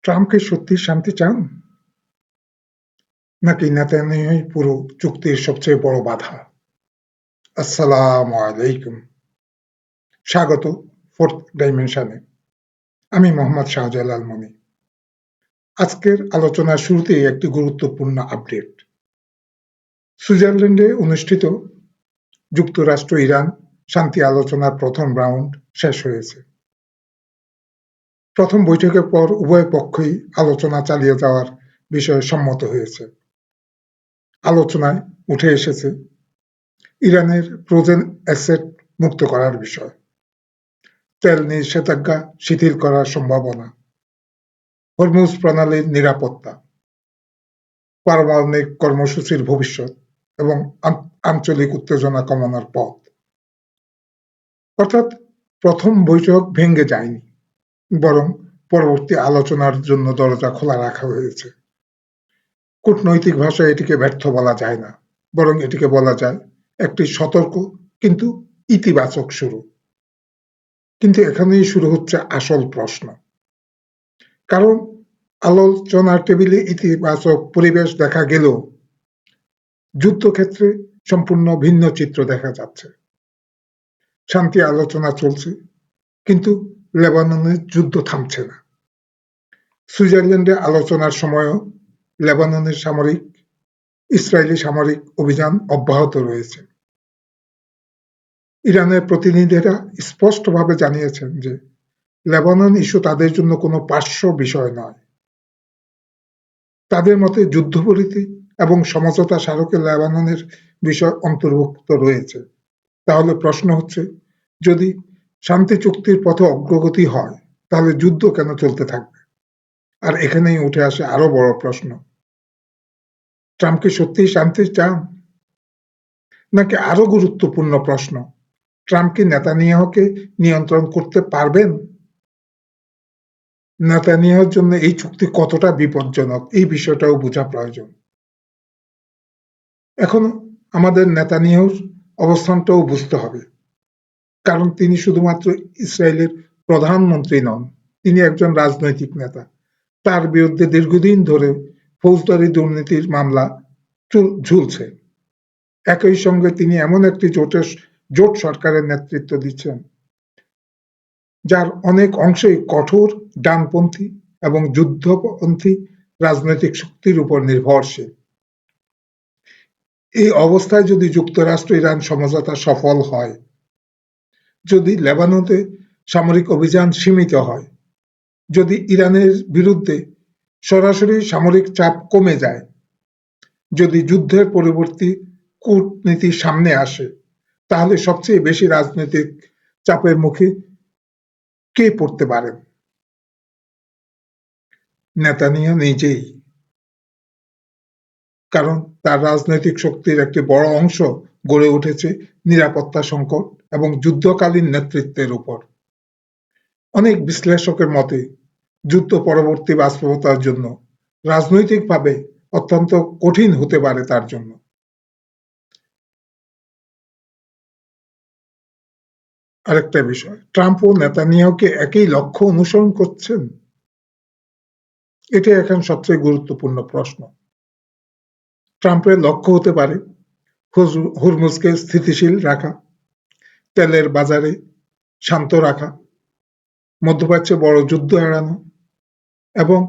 Trump কি সত্যি শান্তি চান, নাকি নেতানিয়াহুই পুরো চুক্তির সবচেয়ে বড় বাধা? আসসালামু আলাইকুম, স্বাগত ফোর্থ ডাইমেনশনে। আমি মোহাম্মদ শাহজালাল মনি। আজকের আলোচনার শুরুতেই একটি গুরুত্বপূর্ণ আপডেট। সুইজারল্যান্ডে অনুষ্ঠিত যুক্তরাষ্ট্র ইরান শান্তি আলোচনার প্রথম রাউন্ড শেষ হয়েছে। প্রথম বৈঠকের পর উভয় পক্ষই আলোচনা চালিয়ে যাওয়ার বিষয়ে সম্মত হয়েছে। আলোচনায় উঠে এসেছে ইরানের ফ্রোজেন অ্যাসেট মুক্ত করার বিষয়, তেল নিষেধাজ্ঞা শিথিল করার সম্ভাবনা, হরমুজ প্রণালীর নিরাপত্তা, পারমাণবিক কর্মসূচির ভবিষ্যৎ এবং আঞ্চলিক উত্তেজনা কমানোর পথ। অর্থাৎ প্রথম বৈঠক ভেঙে যায়নি, বরং পরবর্তী আলোচনার জন্য দরজা খোলা রাখা হয়েছে। কূটনৈতিক ভাষায় এটিকে ব্যর্থ বলা যায় না, বরং এটিকে বলা যায় একটি সতর্ক কিন্তু ইতিবাচক শুরু। কিন্তু এখানেই শুরু হচ্ছে আসল প্রশ্ন। কারণ আলোচনার টেবিলে ইতিবাচক পরিবেশ দেখা গেলেও যুদ্ধক্ষেত্রে সম্পূর্ণ ভিন্ন চিত্র দেখা যাচ্ছে। শান্তি আলোচনা চলছে, কিন্তু লেবাননের যুদ্ধ থামছে না। সুইজারল্যান্ডে আলোচনার সময়ও লেবাননের ইসরায়েলি সামরিক অভিযান অব্যাহত রয়েছে। ইরানের প্রতিনিধিরা স্পষ্টভাবে জানিয়েছেন যে লেবানন ইস্যু তাদের জন্য কোনো পার্শ্ব বিষয় নয়। তাদের মতে যুদ্ধবিরতি এবং সমঝোতা স্মারকে লেবাননের বিষয় অন্তর্ভুক্ত রয়েছে। তাহলে প্রশ্ন হচ্ছে, যদি শান্তি চুক্তির পথে অগ্রগতি হয়, তাহলে যুদ্ধ কেন চলতে থাকবে? আর এখানেই উঠে আসে আরো বড় প্রশ্ন, ট্রাম্প কি সত্যিই শান্তি চান? নাকি আরো গুরুত্বপূর্ণ প্রশ্ন, ট্রাম্প কি নেতানিয়াহুকে নিয়ন্ত্রণ করতে পারবেন? নেতানিয়াহুর জন্য এই চুক্তি কতটা বিপজ্জনক, এই বিষয়টাও বোঝা প্রয়োজন। এখন আমাদের নেতানিয়াহুর অবস্থানটাও বুঝতে হবে, কারণ তিনি শুধুমাত্র ইসরায়েলের প্রধানমন্ত্রী নন, তিনি একজন রাজনৈতিক নেতা। তার বিরুদ্ধে দীর্ঘদিন ধরে ফৌজদারি দুর্নীতির মামলা ঝুলছে। একই সঙ্গে তিনি এমন একটি জোট সরকারের নেতৃত্ব দিচ্ছেন, যার অনেক অংশই কঠোর ডানপন্থী এবং যুদ্ধপন্থী রাজনৈতিক শক্তির উপর নির্ভরশীল। এই অবস্থায় যদি যুক্তরাষ্ট্র ইরান সমঝোতা সফল হয়, যদি লেবাননে সামরিক অভিযান সীমিত হয়, যদি ইরানের বিরুদ্ধে সরাসরি সামরিক চাপ কমে যায়, যদি যুদ্ধের পরবর্তী কূটনীতি সামনে আসে, তাহলে সবচেয়ে বেশি রাজনৈতিক চাপের মুখে কে পড়তে পারেন? নেতানিয়াহু নিজেই। কারণ তার রাজনৈতিক শক্তির একটি বড় অংশ গড়ে উঠেছে নিরাপত্তা সংকট এবং যুদ্ধকালীন নেতৃত্বের উপর। অনেক বিশ্লেষকের মতে যুদ্ধ পরবর্তী বাস্তবতার জন্য রাজনৈতিকভাবে অত্যন্ত কঠিন হতে পারে তার জন্য। আরেকটা বিষয়, ট্রাম্প ও নেতানিয়াহুকে একই লক্ষ্য অনুসরণ করছেন? এটা এখন সবচেয়ে গুরুত্বপূর্ণ প্রশ্ন। ট্রাম্পের লক্ষ্য হতে পারে হরমুজকে স্থিতিশীল রাখা, তেলের বাজারে শান্ত রাখা, মধ্যপ্রাচ্যে বড় যুদ্ধ এড়ানো এবং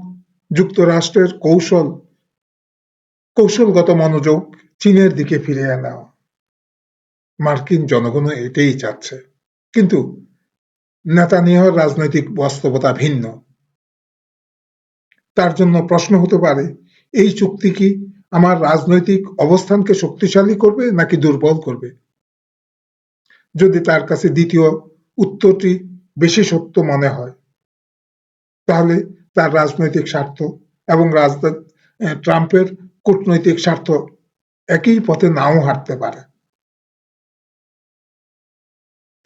যুক্তরাষ্ট্রের কৌশলগত মনোযোগ চীনের দিকে ফিরিয়ে নেওয়া। মার্কিন জনগণও এটাই চাচ্ছে, কিন্তু নেতানিয়াহুর রাজনৈতিক বাস্তবতা ভিন্ন। তার জন্য প্রশ্ন হতে পারে, এই চুক্তি কি আমার রাজনৈতিক অবস্থানকে শক্তিশালী করবে নাকি দুর্বল করবে? যদি তার কাছে দ্বিতীয় উত্তরটি বেশি সত্য মনে হয়, তাহলে তার রাজনৈতিক স্বার্থ এবং ট্রাম্পের কূটনৈতিক স্বার্থ একই পথে নাও হাঁটতে পারে।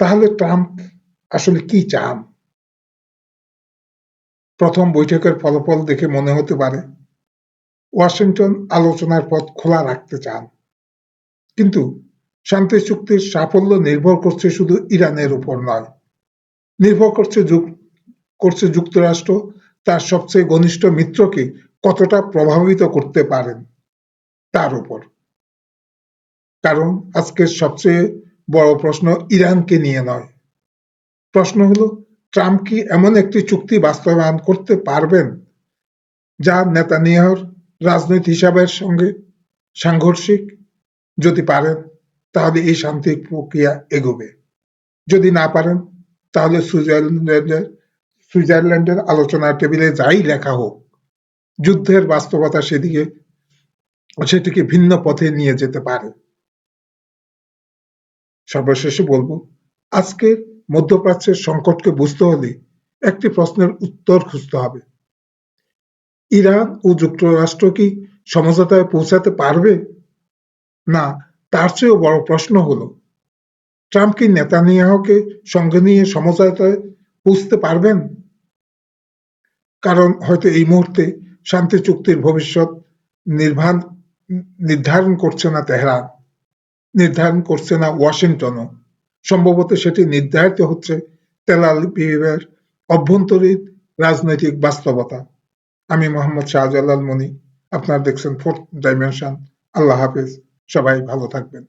তাহলে ট্রাম্প আসলে কি চান? প্রথম বৈঠকের ফলাফল দেখে মনে হতে পারে ওয়াশিংটন আলোচনার পথ খোলা রাখতে চান, কিন্তু শান্তি চুক্তির সাফল্য নির্ভর করছে শুধু ইরানের উপর নয়, নির্ভর করছে যুক্তরাষ্ট্র, তার সবচেয়ে ঘনিষ্ঠ মিত্রকে কতটা প্রভাবিত করতে পারেন তার উপর। কারণ আজকের সবচেয়ে বড় প্রশ্ন ইরানকে নিয়ে নয়, প্রশ্ন হলো ট্রাম্প কি এমন একটি চুক্তি বাস্তবায়ন করতে পারবেন যা নেতানিয়াহুর রাজনৈতিক হিসাবের সঙ্গে সাংঘর্ষিক? যদি পারেন তাহলে এই শান্তি প্রক্রিয়া এগোবে, যদি না পারেন তাহলে সুইজারল্যান্ডের আলোচনার টেবিলে যাই লেখা হোক, যুদ্ধের বাস্তবতা সেটিকে ভিন্ন পথে নিয়ে যেতে পারে। সর্বশেষে বলবো, আজকের মধ্যপ্রাচ্যের সংকটকে বুঝতে হলে একটি প্রশ্নের উত্তর খুঁজতে হবে: ইরান ও যুক্তরাষ্ট্র কি সমঝোতায় পৌঁছাতে পারবে? না, তার চেয়েও বড় প্রশ্ন হলো ট্রাম্প কি নেতানিয়াহুকে সঙ্গে নিয়ে সমঝোতায় পৌঁছতে পারবেন? কারণ হয়তো এই মুহূর্তে শান্তি চুক্তির ভবিষ্যৎ নির্ধারণ করছে না তেহরান, নির্ধারণ করছে না ওয়াশিংটনও। সম্ভবত সেটি নির্ধারিত হচ্ছে তেল আবিবের অভ্যন্তরীণ রাজনৈতিক বাস্তবতা। আমি মোহাম্মদ শাহজালাল মনি, আপনারা দেখছেন ফোর্থ ডাইমেনশন। আল্লাহ হাফেজ, সবাই ভালো থাকবেন।